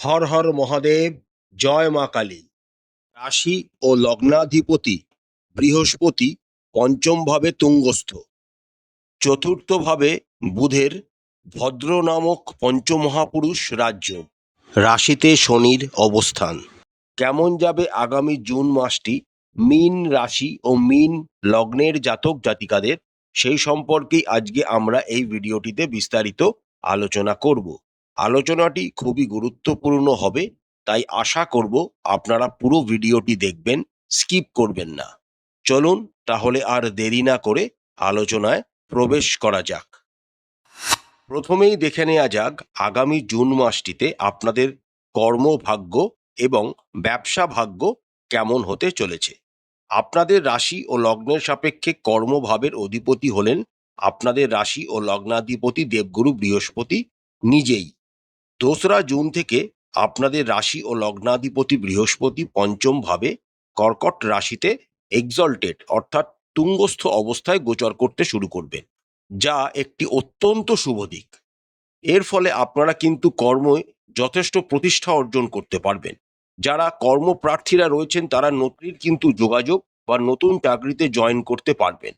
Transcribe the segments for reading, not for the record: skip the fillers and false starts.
হর হর মহাদেব, জয় মা কালী। রাশি ও লগ্নাধিপতি বৃহস্পতি পঞ্চম ভাবে তুঙ্গস্থ, চতুর্থ ভাবে বুধের ভদ্র নামক পঞ্চমহাপুরুষ রাজ্য, রাশিতে শনির অবস্থান। কেমন যাবে আগামী জুন মাসটি মীন রাশি ও মীন লগ্নের জাতক জাতিকাদের, সেই সম্পর্কেই আজকে আমরা এই ভিডিওটিতে বিস্তারিত আলোচনা করব। আলোচনাটি খুবই গুরুত্বপূর্ণ হবে, তাই আশা করব আপনারা পুরো ভিডিওটি দেখবেন, স্কিপ করবেন না। চলুন তাহলে আর দেরি না করে আলোচনায় প্রবেশ করা যাক। প্রথমেই দেখে নেওয়া যাক আগামী জুন মাসটিতে আপনাদের কর্মভাগ্য এবং ব্যবসা ভাগ্য কেমন হতে চলেছে। আপনাদের রাশি ও লগ্নের সাপেক্ষে কর্মভাবের অধিপতি হলেন আপনাদের রাশি ও লগ্নাধিপতি দেবগুরু বৃহস্পতি নিজেই। 2রা জুন থেকে আপনাদের রাশি ও লগ্নাধিপতি বৃহস্পতি পঞ্চম ভাবে কর্কট রাশিতে এক্সল্টেড অর্থাৎ তুঙ্গস্থ অবস্থায় গোচর করতে শুরু করবেন, যা একটি অত্যন্ত শুভ দিক। এর ফলে আপনারা কিন্তু কর্মে যথেষ্ট প্রতিষ্ঠা অর্জন করতে পারবেন। যারা কর্মপ্রার্থীরা রয়েছেন তারা নতুন কিন্তু যোগাযোগ বা নতুন চাকরিতে জয়েন করতে পারবেন।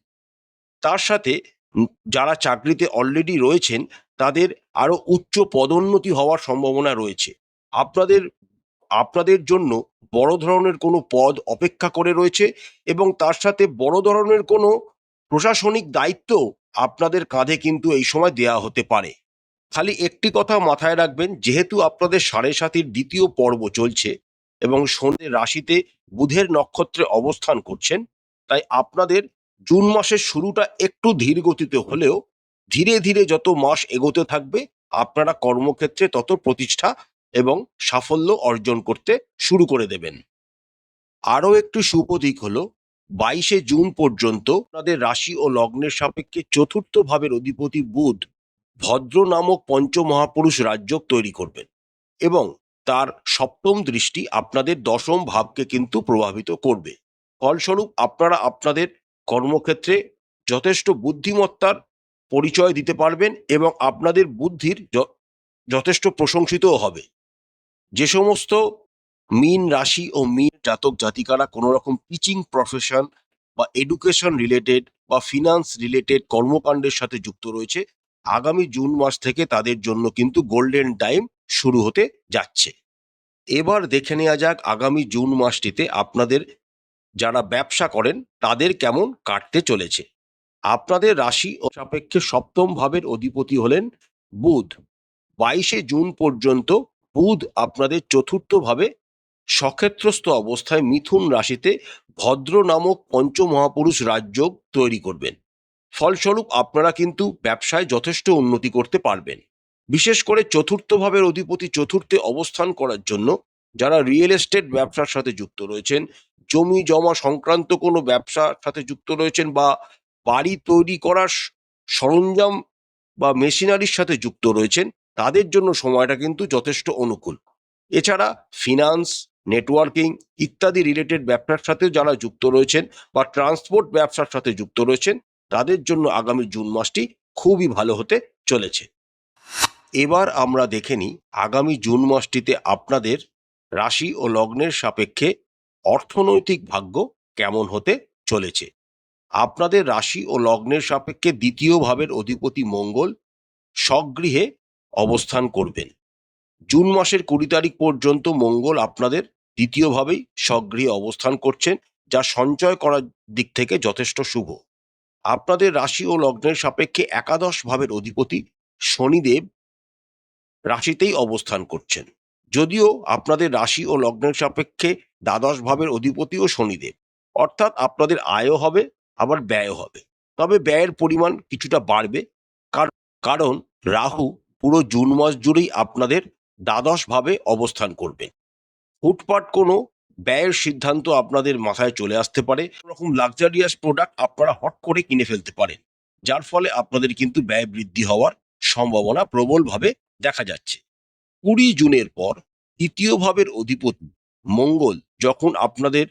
তার সাথে যারা চাকরিতে অলরেডি রয়েছেন তাদের আরো উচ্চ পদোন্নতি হওয়ার সম্ভাবনা রয়েছে। আপনাদের আপনাদের জন্য বড় ধরনের কোনো পদ অপেক্ষা করে রয়েছে এবং তার সাথে বড় ধরনের কোনো প্রশাসনিক দায়িত্ব আপনাদের কাঁধে কিন্তু এই সময় দেয়া হতে পারে। খালি একটি কথা মাথায় রাখবেন, যেহেতু আপনাদের সাড়ে সাতির দ্বিতীয় পর্ব চলছে এবং শনি রাশিতে বুধের নক্ষত্রে অবস্থান করছেন, তাই আপনাদের জুন মাসের শুরুটা একটু ধীর গতিতে হলেও ধীরে ধীরে যত মাস এগোতে থাকবে আপনারা কর্মক্ষেত্রে তত প্রতিষ্ঠা এবং সাফল্য অর্জন করতে শুরু করে দেবেন। আরও একটি শুভ দিক হলো 22শে জুন পর্যন্ত আপনাদের রাশি ও লগ্নের সাপেক্ষে চতুর্থ ভাবের অধিপতি বুধ ভদ্র নামক পঞ্চমহাপুরুষ রাজযোগ তৈরি করবেন এবং তার সপ্তম দৃষ্টি আপনাদের দশম ভাবকে কিন্তু প্রভাবিত করবে। ফলস্বরূপ আপনারা আপনাদের কর্মক্ষেত্রে যথেষ্ট বুদ্ধিমত্তার পরিচয় দিতে পারবেন এবং আপনাদের বুদ্ধির যথেষ্ট প্রশংসিতও হবে। যে সমস্ত মীন রাশি ও মীন জাতক জাতিকারা কোনো রকম টিচিং প্রফেশন বা এডুকেশন রিলেটেড বা ফিনান্স রিলেটেড কর্মকাণ্ডের সাথে যুক্ত রয়েছে, আগামী জুন মাস থেকে তাদের জন্য কিন্তু গোল্ডেন টাইম শুরু হতে যাচ্ছে। এবার দেখে নেওয়া যাক আগামী জুন মাসটিতে আপনাদের যারা ব্যবসা করেন তাদের কেমন কাটতে চলেছে। আপনাদের রাশি ও সাপেক্ষে সপ্তম ভাবের অধিপতি হলেন বুধ। 22শে জুন পর্যন্ত বুধ আপনাদের চতুর্থ ভাবে সক্ষেত্রস্থ অবস্থায় মিথুন রাশিতে ভদ্র নামক পঞ্চমহাপুরুষ রাজযোগ তৈরি করবেন। ফলস্বরূপ আপনারা কিন্তু ব্যবসায় যথেষ্ট উন্নতি করতে পারবেন। বিশেষ করে চতুর্থ ভাবের অধিপতি চতুর্থে অবস্থান করার জন্য যারা রিয়েল এস্টেট ব্যবসার সাথে যুক্ত রয়েছেন, জমি জমা সংক্রান্ত কোনো ব্যবসার সাথে যুক্ত রয়েছেন বা বাড়ি তৈরি করার সরঞ্জাম বা মেশিনারির সাথে যুক্ত রয়েছেন, তাদের জন্য সময়টা কিন্তু যথেষ্ট অনুকূল। এছাড়া ফিনান্স, নেটওয়ার্কিং ইত্যাদি রিলেটেড ব্যবসার সাথে যারা যুক্ত রয়েছেন বা ট্রান্সপোর্ট ব্যবসার সাথে যুক্ত রয়েছেন, তাদের জন্য আগামী জুন মাসটি খুবই ভালো হতে চলেছে। এবার আমরা দেখে নিই আগামী জুন মাসটিতে আপনাদের রাশি ও লগ্নের সাপেক্ষে অর্থনৈতিক ভাগ্য কেমন হতে চলেছে। আপনাদের রাশি ও লগ্নের সাপেক্ষে দ্বিতীয় ভাবের অধিপতি মঙ্গল স্বগৃহে অবস্থান করবেন। জুন মাসের 20 তারিখ পর্যন্ত মঙ্গল আপনাদের দ্বিতীয়ভাবেই স্বগৃহে অবস্থান করছেন, যা সঞ্চয় করার দিক থেকে যথেষ্ট শুভ। আপনাদের রাশি ও লগ্নের সাপেক্ষে একাদশ ভাবের অধিপতি শনিদেব রাশিতেই অবস্থান করছেন। যদিও আপনাদের রাশি ও লগ্নের সাপেক্ষে দ্বাদশ ভাবের অধিপতিও শনিদেব, অর্থাৎ আপনাদের আয়ও হবে আবার ব্যয়ও হবে, তবে ব্যয়ের পরিমাণ কিছুটা বাড়বে, কারণ রাহু পুরো জুন মাস জুড়েই আপনাদের দ্বাদশ ভাবে অবস্থান করবেন। হুটপাট কোনো ব্যয়ের সিদ্ধান্ত আপনাদের মাথায় চলে আসতে পারে, রকম লাক্সারিয়াস প্রোডাক্ট আপনারা হট করে কিনে ফেলতে পারেন, যার ফলে আপনাদের কিন্তু ব্যয় বৃদ্ধি হওয়ার সম্ভাবনা প্রবলভাবে দেখা যাচ্ছে। 20 জুনের পর তৃতীয় ভাবের অধিপতি মঙ্গল যখন আপনাদের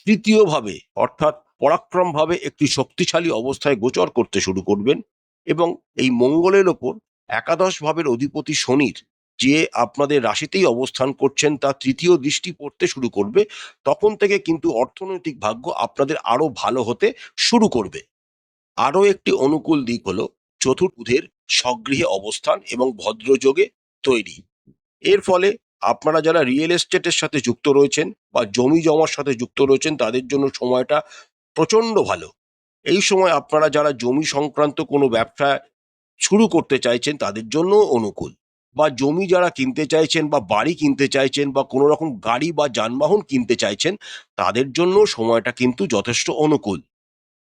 তৃতীয় ভাবে অর্থাৎ পরাক্রম ভাবে একটি শক্তিশালী অবস্থায় গোচর করতে শুরু করবেন এবং এই মঙ্গলের ওপর একাদশ ভাবের অধিপতি শনির যে আপনাদের রাশিতেই অবস্থান করছেন তার তৃতীয় দৃষ্টি পড়তে শুরু করবে, তখন থেকে কিন্তু অর্থনৈতিক ভাগ্য আপনাদের আরো ভালো হতে শুরু করবে। আরো একটি অনুকূল দিক হলো চতুর্বুধের স্বগৃহে অবস্থান এবং ভদ্রযোগে তৈরি। এর ফলে আপনারা যারা রিয়েল এস্টেটের সাথে যুক্ত রয়েছেন বা জমি জমার সাথে যুক্ত রয়েছেন তাদের জন্য সময়টা প্রচন্ড ভালো। এই সময় আপনারা যারা জমি সংক্রান্ত কোনো ব্যবসা শুরু করতে চাইছেন তাদের জন্য অনুকূল, বা জমি যারা কিনতে চাইছেন বা বাড়ি কিনতে চাইছেন বা কোনো রকম গাড়ি বা যানবাহন কিনতে চাইছেন তাদের জন্য সময়টা কিন্তু যথেষ্ট অনুকূল।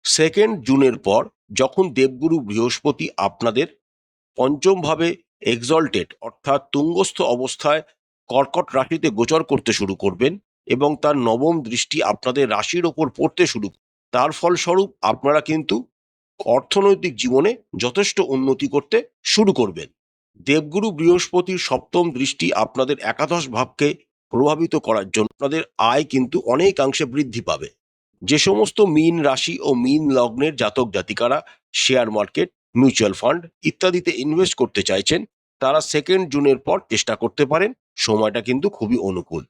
2 জুনের পর যখন দেবগুরু বৃহস্পতি আপনাদের পঞ্চম ভাবে এক্সল্টেড অর্থাৎ তুঙ্গস্থ অবস্থায় কর্কট রাশিতে গোচর করতে শুরু করবেন এবং তার নবম দৃষ্টি আপনাদের রাশির ওপর পড়তে শুরু করবে, তার ফলস্বরূপ আপনারা কিন্তু অর্থনৈতিক জীবনে যথেষ্ট উন্নতি করতে শুরু করবেন। দেবগুরু বৃহস্পতির সপ্তম দৃষ্টি আপনাদের একাদশ ভাবকে প্রভাবিত করার জন্য আপনাদের আয় কিন্তু অনেকাংশে বৃদ্ধি পাবে। যে সমস্ত মীন রাশি ও মীন লগ্নের জাতক জাতিকারা শেয়ার মার্কেট, মিউচুয়াল ফান্ড ইত্যাদিতে ইনভেস্ট করতে চাইছেন তারা 2 জুনের পর চেষ্টা করতে পারেন, সময়টা কিন্তু খুবই অনুকূল।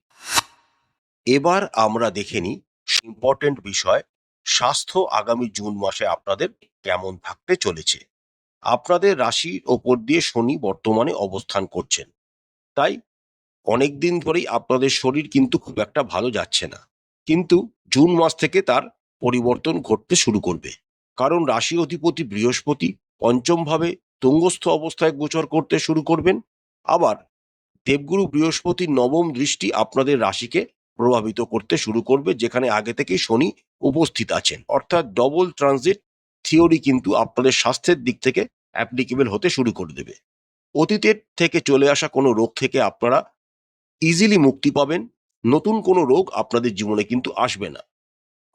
এবার আমরা দেখে নিই ইম্পর্টেন্ট বিষয়, স্বাস্থ্য আগামী জুন মাসে আপনাদের কেমন থাকতে চলেছে। আপনাদের রাশির ওপর দিয়ে শনি বর্তমানে অবস্থান করছেন, তাই অনেকদিন ধরেই আপনাদের শরীর কিন্তু খুব একটা ভালো যাচ্ছে না, কিন্তু জুন মাস থেকে তার পরিবর্তন ঘটতে শুরু করবে। কারণ রাশি অধিপতি বৃহস্পতি পঞ্চমভাবে তুঙ্গস্থ অবস্থায় গোচর করতে শুরু করবেন। আবার দেবগুরু বৃহস্পতির নবম দৃষ্টি আপনাদের রাশিকে প্রভাবিত করতে শুরু করবে, যেখানে আগে থেকেই শনি উপস্থিত আছেন, অর্থাৎ ডবল ট্রানজিট থিওরি কিন্তু আপনাদের স্বাস্থ্যের দিক থেকে অ্যাপ্লিকেবল হতে শুরু করে দেবে। অতীতের থেকে চলে আসা কোনো রোগ থেকে আপনারা ইজিলি মুক্তি পাবেন, নতুন কোনো রোগ আপনাদের জীবনে কিন্তু আসবে না।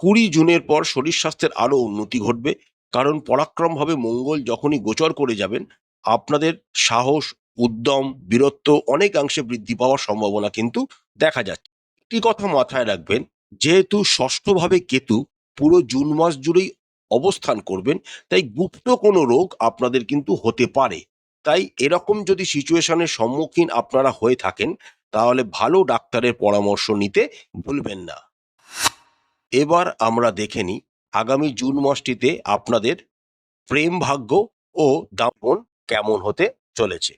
20 জুনের পর শরীর স্বাস্থ্যের আরো উন্নতি ঘটবে, কারণ পরাক্রমভাবে মঙ্গল যখনই গোচর করে যাবেন আপনাদের সাহস, উদ্যম, বীরত্ব অনেকাংশে বৃদ্ধি পাওয়ার সম্ভাবনা কিন্তু দেখা যাচ্ছে। একটি কথা মাথায় রাখবেন, যেহেতু ষষ্ঠভাবে কেতু পুরো জুন মাস জুড়েই অবস্থান করবেন, তাই গুপ্ত কোনো রোগ আপনাদের কিন্তু হতে পারে। তাই এরকম যদি সিচুয়েশনের সম্মুখীন আপনারা হয়ে থাকেন তাহলে ভালো ডাক্তারের পরামর্শ নিতে ভুলবেন না। এবার আমরা দেখে নিই আগামী জুন মাসটিতে আপনাদের প্রেম ভাগ্য ও দাম্পন কেমন হতে চলেছে।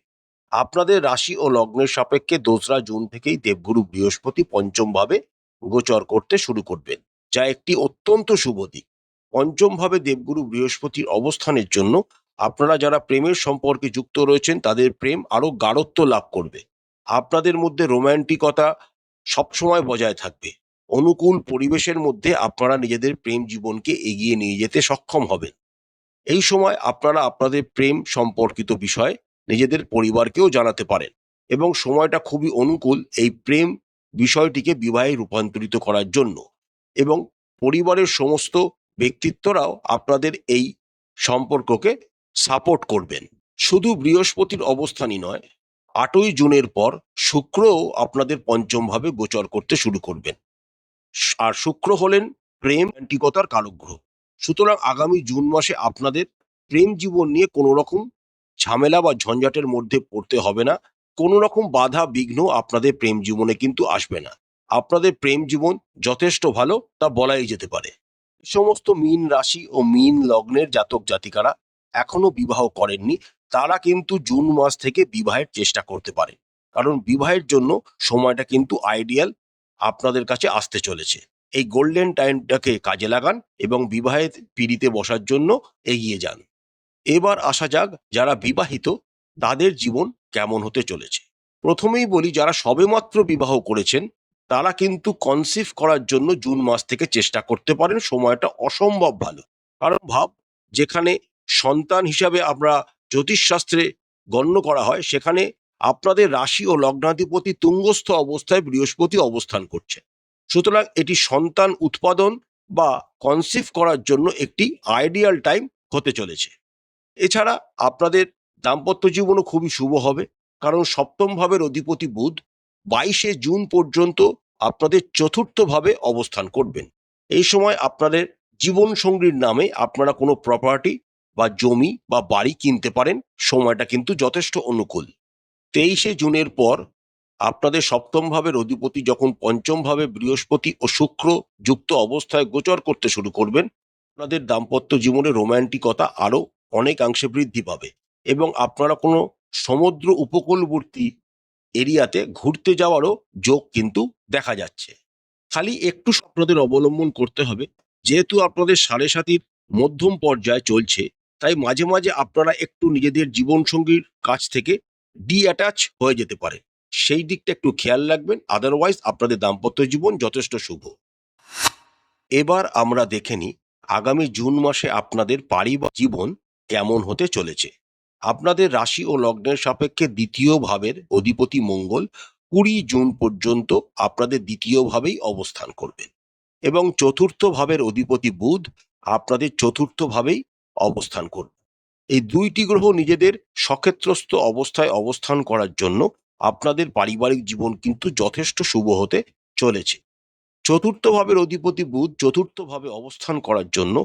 আপনাদের রাশি ও লগ্নের সাপেক্ষে 2রা জুন থেকেই দেবগুরু বৃহস্পতি পঞ্চম ভাবে গোচর করতে শুরু করবেন, যা একটি অত্যন্ত শুভ দিক। পঞ্চম ভাবে দেবগুরু বৃহস্পতির অবস্থানের জন্য আপনারা যারা প্রেমের সম্পর্কে যুক্ত রয়েছেন তাদের প্রেম আরো গাঢ়ত্ব লাভ করবে। আপনাদের মধ্যে রোম্যান্টিকতা সবসময় বজায় থাকবে। অনুকূল পরিবেশের মধ্যে আপনারা নিজেদের প্রেম জীবনকে এগিয়ে নিয়ে যেতে সক্ষম হবেন। এই সময় আপনারা আপনাদের প্রেম সম্পর্কিত বিষয় নিজেদের পরিবারকেও জানাতে পারেন এবং সময়টা খুবই অনুকূল এই প্রেম বিষয়টিকে বিবাহে রূপান্তরিত করার জন্য, এবং পরিবারের সমস্ত ব্যক্তিত্বরাও আপনাদের এই সম্পর্ককে সাপোর্ট করবেন। শুধু বৃহস্পতির অবস্থানই নয়, 8ই জুনের পর শুক্রও আপনাদের পঞ্চম ভাবে গোচর করতে শুরু করবেন। আর শুক্র হলেন প্রেম রোমান্টিকতার কালগ্রহ। সুতরাং আগামী জুন মাসে আপনাদের প্রেম জীবন নিয়ে কোনো রকম ঝামেলা বা ঝঞ্ঝাটের মধ্যে পড়তে হবে না। কোনো রকম বাধা বিঘ্ন আপনাদের প্রেম জীবনে কিন্তু আসবে না। আপনাদের প্রেম জীবন যথেষ্ট ভালো তা বলাই যেতে পারে। সমস্ত মীন রাশি ও মীন লগ্নের জাতক জাতিকারা এখনো বিবাহ করেননি তারা কিন্তু জুন মাস থেকে বিবাহের চেষ্টা করতে পারে, কারণ বিবাহের জন্য সময়টা কিন্তু আইডিয়াল আপনাদের কাছে আসতে চলেছে। এই গোল্ডেন টাইমটাকে কাজে লাগান এবং বিবাহের পিঁড়িতে বসার জন্য এগিয়ে যান। এবার আসা যাক যারা বিবাহিত তাদের জীবন কেমন হতে চলেছে। প্রথমেই বলি, যারা সবেমাত্র বিবাহ করেছেন তারা কিন্তু কনসিভ করার জন্য জুন মাস থেকে চেষ্টা করতে পারেন, সময়টা অসম্ভব ভালো। কারণ যেখানে সন্তান হিসাবে আমরা জ্যোতিষশাস্ত্রে গণ্য করা হয়, সেখানে আপনাদের রাশি ও লগ্নাধিপতি তুঙ্গস্থ অবস্থায় বৃহস্পতি অবস্থান করছে। সুতরাং এটি সন্তান উৎপাদন বা কনসিভ করার জন্য একটি আইডিয়াল টাইম হতে চলেছে। এছাড়া আপনাদের দাম্পত্য জীবনও খুবই শুভ হবে, কারণ সপ্তম ভাবের অধিপতি বুধ 22 জুন পর্যন্ত আপনাদের চতুর্থ ভাবে অবস্থান করবেন। এই সময় আপনাদের জীবন সঙ্গীর নামে আপনারা কোনো প্রপার্টি বা জমি বা বাড়ি কিনতে পারেন, সময়টা কিন্তু যথেষ্ট অনুকূল। 23শে জুনের পর আপনাদের সপ্তম ভাবের অধিপতি যখন পঞ্চম ভাবে বৃহস্পতি ও শুক্র যুক্ত অবস্থায় গোচর করতে শুরু করবেন, আপনাদের দাম্পত্য জীবনে রোম্যান্টিকতা আরো অনেকাংশে বৃদ্ধি পাবে এবং আপনারা কোনো সমুদ্র উপকূলবর্তী এরিয়াতে ঘুরতে যাওয়ারও যোগ কিন্তু দেখা যাচ্ছে। খালি একটু আপনাদের অবলম্বন করতে হবে, যেহেতু আপনাদের সাড়ে সাতির মধ্যম পর্যায়ে চলছে, তাই মাঝে মাঝে আপনারা একটু নিজেদের জীবনসঙ্গীর কাছ থেকে ডিঅ্যাটাচ হয়ে যেতে পারে, সেই দিকটা একটু খেয়াল রাখবেন। আদারওয়াইজ আপনাদের দাম্পত্য জীবন যথেষ্ট শুভ। এবার আমরা দেখে নিই আগামী জুন মাসে আপনাদের পারিবারিক জীবন কেমন হতে চলেছে। আপনাদের রাশি ও লগ্নের সাপেক্ষে দ্বিতীয় ভাবের অধিপতি মঙ্গল 20 জুন পর্যন্ত আপনাদের দ্বিতীয় ভাবেই অবস্থান করবেন এবং চতুর্থ ভাবের অধিপতি বুধ আপনাদের চতুর্থ ভাবেই অবস্থান করবে। এই দুইটি গ্রহ নিজেদের সক্ষেত্রস্থ অবস্থায় অবস্থান করার জন্য আপনাদের পারিবারিক জীবন কিন্তু যথেষ্ট শুভ হতে চলেছে। চতুর্থ ভাবের অধিপতি বুধ চতুর্থ ভাবে অবস্থান করার জন্য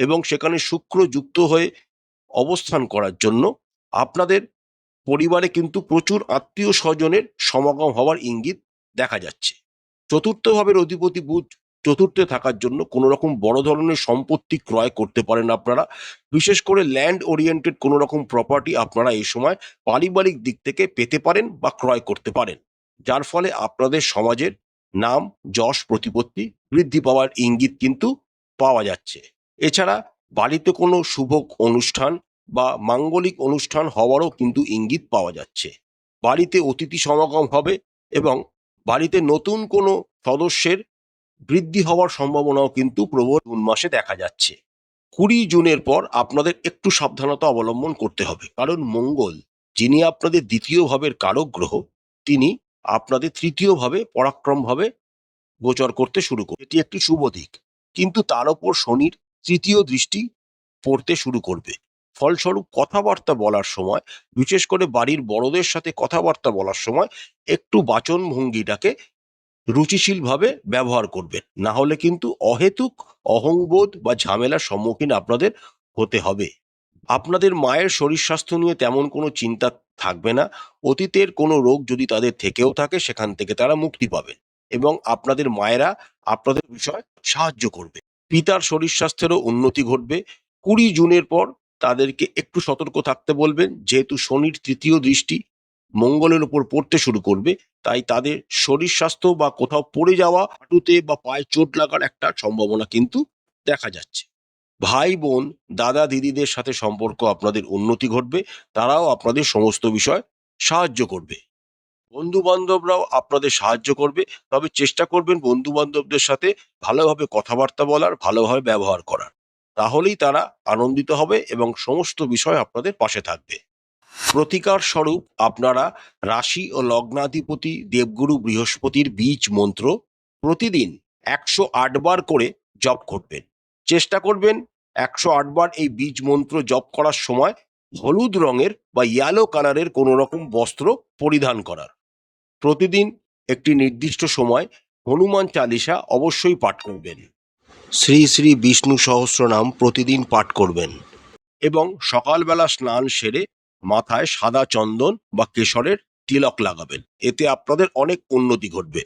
এবং সেখানে শুক্র যুক্ত হয়ে অবস্থান করার জন্য আপনাদের পরিবারে কিন্তু প্রচুর আত্মীয় স্বজনের সমাগম হওয়ার ইঙ্গিত দেখা যাচ্ছে। চতুর্থ ভাবের অধিপতি বুধ চতুর্থে থাকার জন্য কোনো রকম বড় ধরনের সম্পত্তি ক্রয় করতে পারেন আপনারা। বিশেষ করে ল্যান্ড ওরিয়েন্টেড কোনো রকম প্রপার্টি আপনারা এই সময় পারিবারিক দিক থেকে পেতে পারেন বা ক্রয় করতে পারেন, যার ফলে আপনাদের সমাজের নাম যশ প্রতিপত্তি বৃদ্ধি পাওয়ার ইঙ্গিত কিন্তু পাওয়া যাচ্ছে। এছাড়া বাড়িতে কোনো শুভ অনুষ্ঠান বা মাঙ্গলিক অনুষ্ঠান হওয়ারও কিন্তু ইঙ্গিত পাওয়া যাচ্ছে। বাড়িতে অতিথি সমাগম হবে এবং বাড়িতে নতুন কোনো সদস্যের বৃদ্ধি হওয়ার সম্ভাবনাও কিন্তু প্রবল জুন মাসে দেখা যাচ্ছে। 20 জুনের পর আপনাদের একটু সাবধানতা অবলম্বন করতে হবে, কারণ মঙ্গল, যিনি আপনাদের দ্বিতীয় ভাবের কারক গ্রহ, তিনি আপনাদের তৃতীয় ভাবে পরাক্রম ভাবে গোচর করতে শুরু করবে। এটি একটি শুভ দিক, কিন্তু তার উপর শনির তৃতীয় দৃষ্টি পড়তে শুরু করবে। ফলস্বরূপ কথাবার্তা বলার সময়, বিশেষ করে বাড়ির বড়দের সাথে কথাবার্তা বলার সময় একটু বাচন ভঙ্গিটাকে রুচিশীলভাবে ব্যবহার করবেন, না হলে কিন্তু অহেতুক অহংবোধ বা ঝামেলার সম্মুখীন আপনাদের হতে হবে। আপনাদের মায়ের শরীর স্বাস্থ্য নিয়ে তেমন কোনো চিন্তা থাকবে না। অতীতের কোনো রোগ যদি তাদের থেকেও থাকে, সেখান থেকে তারা মুক্তি পাবেন এবং আপনাদের মায়েরা আপনাদের বিষয়ে সাহায্য করবে। পিতার শরীর স্বাস্থ্যেরও উন্নতি ঘটবে। 20 জুনের পর তাদেরকে একটু সতর্ক থাকতে বলবেন, যেহেতু শনির তৃতীয় দৃষ্টি মঙ্গলের উপর পড়তে শুরু করবে, তাই তাদের শরীর স্বাস্থ্য বা কোথাও পড়ে যাওয়া, হাঁটুতে বা পায়ে চোট লাগার একটা সম্ভাবনা কিন্তু দেখা যাচ্ছে। ভাই বোন দাদা দিদিদের সাথে সম্পর্ক আপনাদের উন্নতি ঘটবে, তারাও আপনাদের সমস্ত বিষয় সাহায্য করবে। বন্ধু বান্ধবরাও আপনাদের সাহায্য করবে, তবে চেষ্টা করবেন বন্ধু বান্ধবদের সাথে ভালোভাবে কথাবার্তা বলার, ভালোভাবে ব্যবহার করার, তাহলেই তারা আনন্দিত হবে এবং সমস্ত বিষয় আপনাদের পাশে থাকবে। প্রতিকার স্বরূপ আপনারা রাশি ও লগ্নাধিপতি দেবগুরু বৃহস্পতির বীজ মন্ত্র প্রতিদিন 108 বার করে জপ করবেন। চেষ্টা করবেন 108 বার এই বীজ মন্ত্র জপ করার সময় হলুদ রঙের বা ইয়েলো কালারের কোনো রকম বস্ত্র পরিধান করার। প্রতিদিন একটি নির্দিষ্ট সময় হনুমান চালিসা অবশ্যই পাঠ করবেন। শ্রী শ্রী বিষ্ণু সহস্রনাম প্রতিদিন পাঠ করবেন এবং সকালবেলা স্নান সেরে মাথায় সাদা চন্দন বা কেশরের তিলক লাগাবেন। এতে আপনাদের অনেক উন্নতি ঘটবে।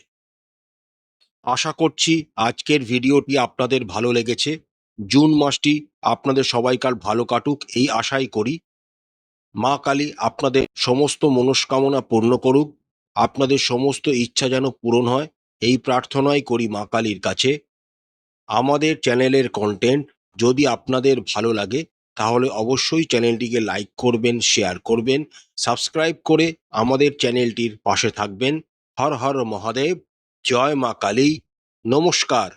আশা করছি আজকের ভিডিওটি আপনাদের ভালো লেগেছে। জুন মাসটি আপনাদের সবাইকার ভালো কাটুক এই আশাই করি। মা কালী আপনাদের সমস্ত মনস্কামনা পূর্ণ করুক, আপনাদের সমস্ত ইচ্ছা যেন পূরণ হয়, এই প্রার্থনাই করি মা কালীর কাছে। আমাদের চ্যানেলের কন্টেন্ট যদি আপনাদের ভালো লাগে, তাহলে অবশ্যই চ্যানেলটিকে লাইক করবেন, শেয়ার করবেন, সাবস্ক্রাইব করে আমাদের চ্যানেলটির পাশে থাকবেন। হর হর মহাদেব, জয় মা কালী, নমস্কার।